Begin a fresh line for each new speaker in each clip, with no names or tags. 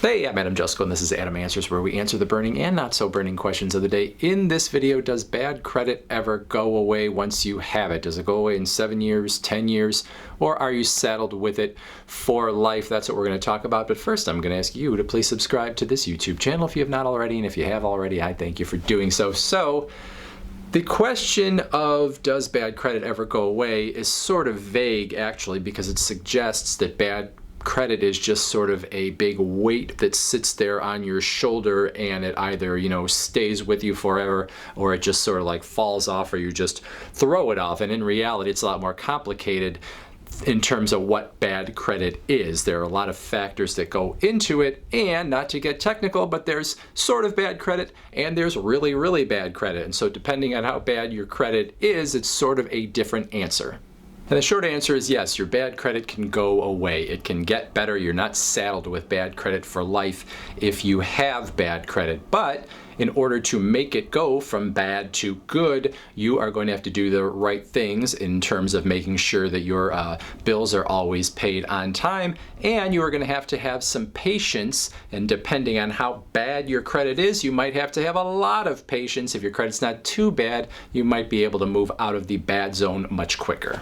Hey, I'm Adam Jusko, and this is Adam Answers, where we answer the burning and not so burning questions of the day. In this video, does bad credit ever go away once you have it? Does it go away in 7 years, 10 years, or are you saddled with it for life? That's what we're going to talk about. But first, I'm going to ask you to please subscribe to this YouTube channel if you have not already, and if you have already, I thank you for doing so. So, the question of does bad credit ever go away is sort of vague, actually, because it suggests that bad credit is just sort of a big weight that sits there on your shoulder, and it either, stays with you forever, or it just sort of like falls off, or you just throw it off. And in reality, it's a lot more complicated in terms of what bad credit is. There are a lot of factors that go into it, and not to get technical, but there's sort of bad credit and there's really, really bad credit. And so depending on how bad your credit is, it's sort of a different answer. And the short answer is yes, your bad credit can go away. It can get better. You're not saddled with bad credit for life if you have bad credit. But in order to make it go from bad to good, you are going to have to do the right things in terms of making sure that your bills are always paid on time. And you are going to have some patience. And depending on how bad your credit is, you might have to have a lot of patience. If your credit's not too bad, you might be able to move out of the bad zone much quicker.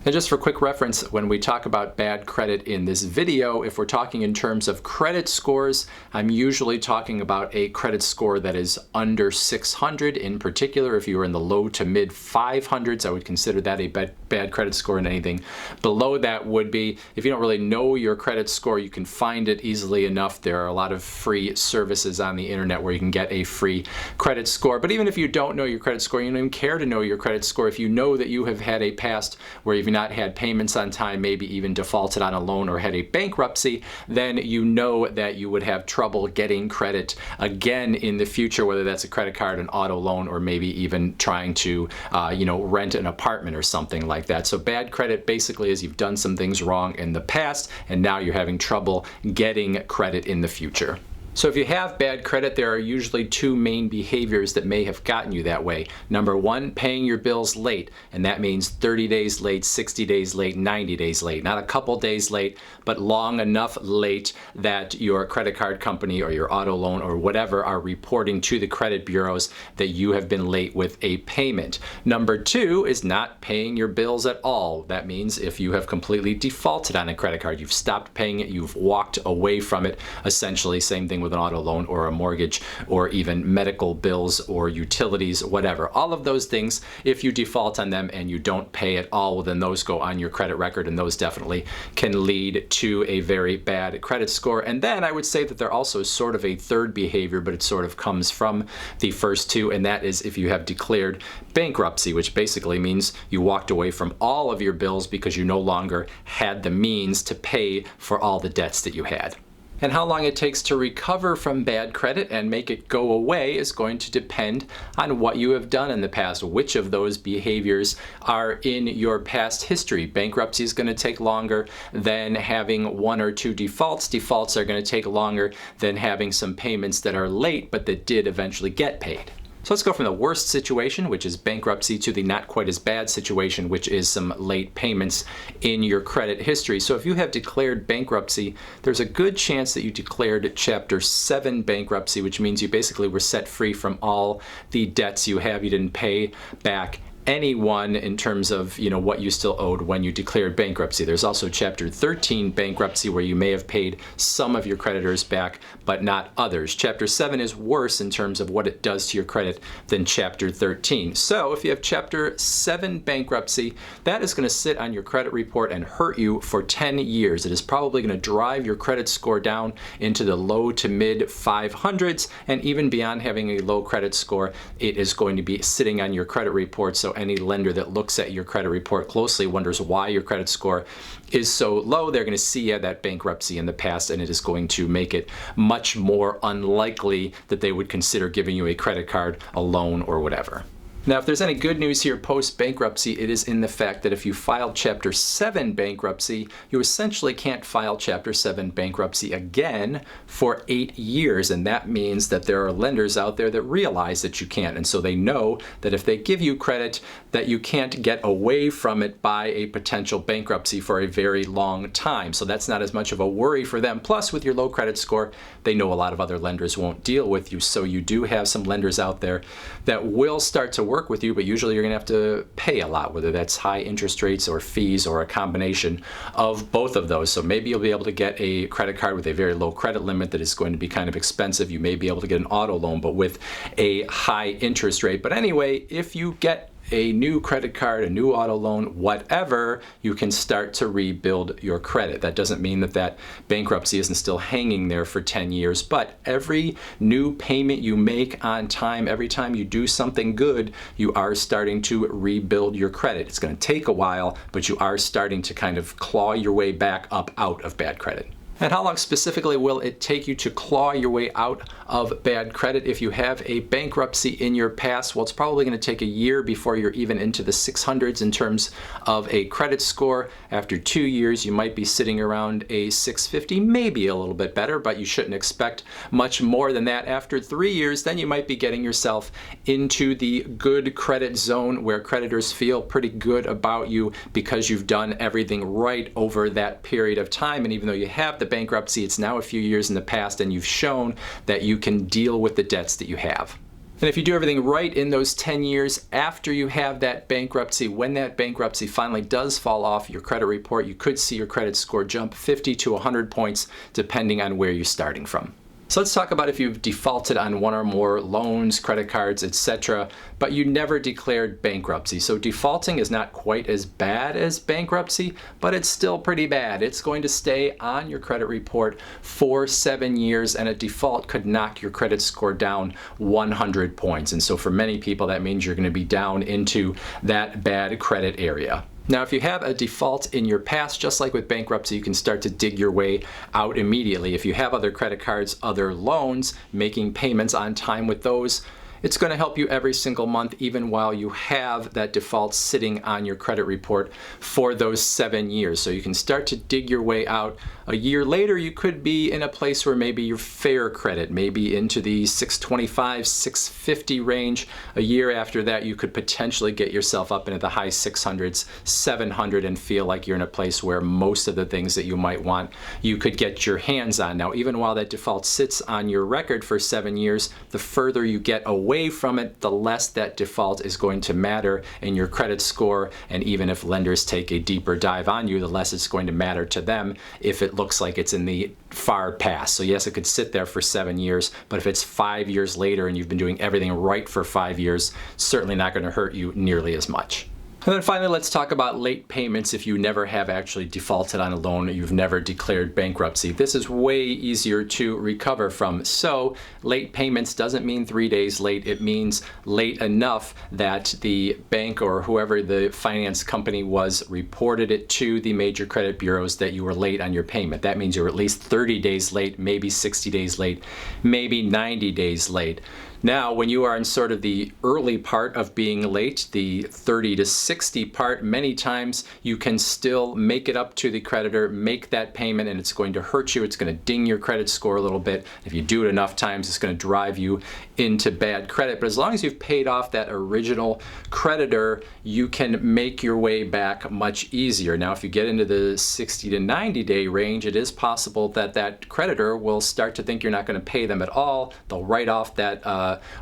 And just for quick reference, when we talk about bad credit in this video, if we're talking in terms of credit scores, I'm usually talking about a credit score that is under 600. In particular, if you were in the low to mid 500s, I would consider that a bad credit score, and anything below that would be. If you don't really know your credit score, you can find it easily enough. There are a lot of free services on the internet where you can get a free credit score. But even if you don't know your credit score, you don't even care to know your credit score, if you know that you have had a past where you've not had payments on time, maybe even defaulted on a loan or had a bankruptcy, then you know that you would have trouble getting credit again in the future, whether that's a credit card, an auto loan, or maybe even trying to rent an apartment or something like that. So bad credit basically is you've done some things wrong in the past and now you're having trouble getting credit in the future. So if you have bad credit, there are usually two main behaviors that may have gotten you that way. Number one, paying your bills late, and that means 30 days late, 60 days late, 90 days late. Not a couple days late, but long enough late that your credit card company or your auto loan or whatever are reporting to the credit bureaus that you have been late with a payment. Number two is not paying your bills at all. That means if you have completely defaulted on a credit card, you've stopped paying it, you've walked away from it, essentially same thing with an auto loan or a mortgage or even medical bills or utilities, whatever. All of those things, if you default on them and you don't pay at all, well, then those go on your credit record, and those definitely can lead to a very bad credit score. And then I would say that there also is sort of a third behavior, but it sort of comes from the first two, and that is if you have declared bankruptcy, which basically means you walked away from all of your bills because you no longer had the means to pay for all the debts that you had. And how long it takes to recover from bad credit and make it go away is going to depend on what you have done in the past, which of those behaviors are in your past history. Bankruptcy is going to take longer than having one or two defaults. Defaults are going to take longer than having some payments that are late but that did eventually get paid. So let's go from the worst situation, which is bankruptcy, to the not quite as bad situation, which is some late payments in your credit history. So if you have declared bankruptcy, there's a good chance that you declared Chapter 7 bankruptcy, which means you basically were set free from all the debts you have. You didn't pay back anyone in terms of what you still owed when you declared bankruptcy. There's also Chapter 13 bankruptcy, where you may have paid some of your creditors back but not others. Chapter 7 is worse in terms of what it does to your credit than Chapter 13. So if you have Chapter 7 bankruptcy, that is going to sit on your credit report and hurt you for 10 years. It is probably going to drive your credit score down into the low to mid 500s, and even beyond having a low credit score, it is going to be sitting on your credit report. So any lender that looks at your credit report closely wonders why your credit score is so low. They're going to see you had that bankruptcy in the past, and it is going to make it much more unlikely that they would consider giving you a credit card, a loan, or whatever. Now, if there's any good news here post-bankruptcy, it is in the fact that if you filed Chapter 7 bankruptcy, you essentially can't file Chapter 7 bankruptcy again for 8 years. And that means that there are lenders out there that realize that you can't. And so they know that if they give you credit, that you can't get away from it by a potential bankruptcy for a very long time. So that's not as much of a worry for them. Plus, with your low credit score, they know a lot of other lenders won't deal with you. So you do have some lenders out there that will start to work with you, but usually you're going to have to pay a lot, whether that's high interest rates or fees or a combination of both of those. So maybe you'll be able to get a credit card with a very low credit limit that is going to be kind of expensive. You may be able to get an auto loan, but with a high interest rate. But anyway, if you get a new credit card, a new auto loan, whatever, you can start to rebuild your credit. That doesn't mean that that bankruptcy isn't still hanging there for 10 years, but every new payment you make on time, every time you do something good, you are starting to rebuild your credit. It's going to take a while, but you are starting to kind of claw your way back up out of bad credit. And how long specifically will it take you to claw your way out of bad credit if you have a bankruptcy in your past? Well, it's probably going to take a year before you're even into the 600s in terms of a credit score. After 2 years, you might be sitting around a 650, maybe a little bit better, but you shouldn't expect much more than that. After 3 years, then you might be getting yourself into the good credit zone where creditors feel pretty good about you because you've done everything right over that period of time. And even though you have the bankruptcy, it's now a few years in the past, and you've shown that you can deal with the debts that you have. And if you do everything right in those 10 years after you have that bankruptcy, when that bankruptcy finally does fall off your credit report, you could see your credit score jump 50 to 100 points depending on where you're starting from. So let's talk about if you've defaulted on one or more loans, credit cards, etc., but you never declared bankruptcy. So defaulting is not quite as bad as bankruptcy, but it's still pretty bad. It's going to stay on your credit report for 7 years, and a default could knock your credit score down 100 points. And so for many people, that means you're going to be down into that bad credit area. Now, if you have a default in your past, just like with bankruptcy, you can start to dig your way out immediately. If you have other credit cards, other loans, making payments on time with those, it's going to help you every single month, even while you have that default sitting on your credit report for those 7 years. So you can start to dig your way out. A year later, you could be in a place where maybe your fair credit, maybe into the 625, 650 range. A year after that, you could potentially get yourself up into the high 600s, 700, and feel like you're in a place where most of the things that you might want, you could get your hands on. Now, even while that default sits on your record for 7 years, the further you get away from it, the less that default is going to matter in your credit score. And even if lenders take a deeper dive on you, the less it's going to matter to them if it looks like it's in the far past. So yes, it could sit there for 7 years, but if it's 5 years later and you've been doing everything right for 5 years, certainly not going to hurt you nearly as much. And then finally, let's talk about late payments if you never have actually defaulted on a loan or you've never declared bankruptcy. This is way easier to recover from. So late payments doesn't mean 3 days late. It means late enough that the bank or whoever the finance company was reported it to the major credit bureaus that you were late on your payment. That means you're at least 30 days late, maybe 60 days late, maybe 90 days late. Now, when you are in sort of the early part of being late, the 30 to 60 part, many times you can still make it up to the creditor, make that payment, and it's going to hurt you. It's going to ding your credit score a little bit. If you do it enough times, it's going to drive you into bad credit. But as long as you've paid off that original creditor, you can make your way back much easier. Now, if you get into the 60 to 90 day range, it is possible that that creditor will start to think you're not going to pay them at all. They'll write off that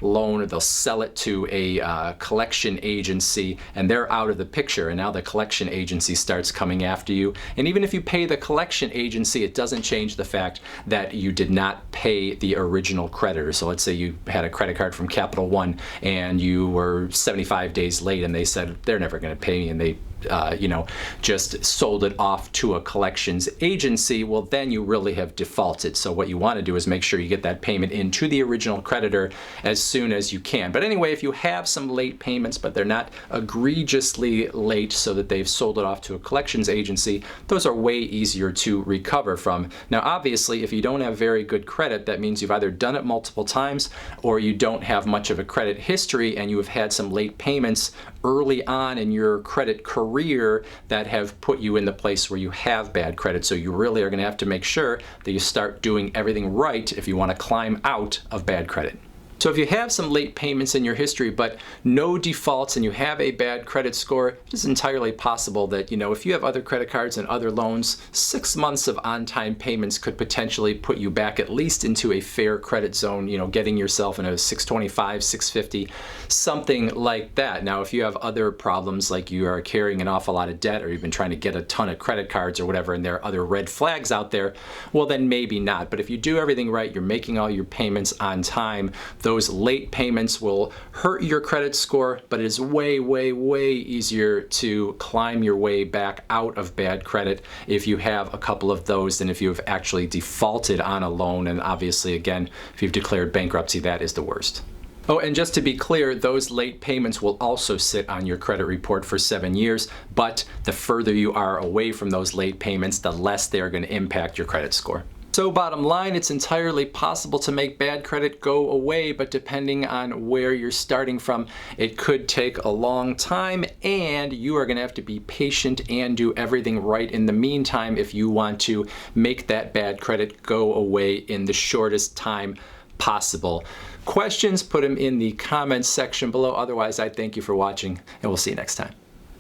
loan, or they'll sell it to a collection agency, and they're out of the picture, and now the collection agency starts coming after you. And even if you pay the collection agency, it doesn't change the fact that you did not pay the original creditor. So let's say you had a credit card from Capital One and you were 75 days late, and they said they're never going to pay me, and they just sold it off to a collections agency, well, then you really have defaulted. So what you want to do is make sure you get that payment into the original creditor as soon as you can. But anyway, if you have some late payments, but they're not egregiously late so that they've sold it off to a collections agency, those are way easier to recover from. Now, obviously, if you don't have very good credit, that means you've either done it multiple times or you don't have much of a credit history and you have had some late payments early on in your credit career that have put you in the place where you have bad credit. So you really are going to have to make sure that you start doing everything right if you want to climb out of bad credit. So if you have some late payments in your history but no defaults and you have a bad credit score, it is entirely possible that, if you have other credit cards and other loans, 6 months of on-time payments could potentially put you back at least into a fair credit zone, getting yourself in a 625, 650, something like that. Now, if you have other problems like you are carrying an awful lot of debt or you've been trying to get a ton of credit cards or whatever and there are other red flags out there, well then maybe not. But if you do everything right, you're making all your payments on time, those late payments will hurt your credit score, but it is way, way, way easier to climb your way back out of bad credit if you have a couple of those than if you have actually defaulted on a loan. And obviously, again, if you've declared bankruptcy, that is the worst. Oh, and just to be clear, those late payments will also sit on your credit report for 7 years, but the further you are away from those late payments, the less they are going to impact your credit score. So bottom line, it's entirely possible to make bad credit go away, but depending on where you're starting from, it could take a long time, and you are going to have to be patient and do everything right in the meantime if you want to make that bad credit go away in the shortest time possible. Questions, put them in the comments section below. Otherwise, I thank you for watching, and we'll see you next time.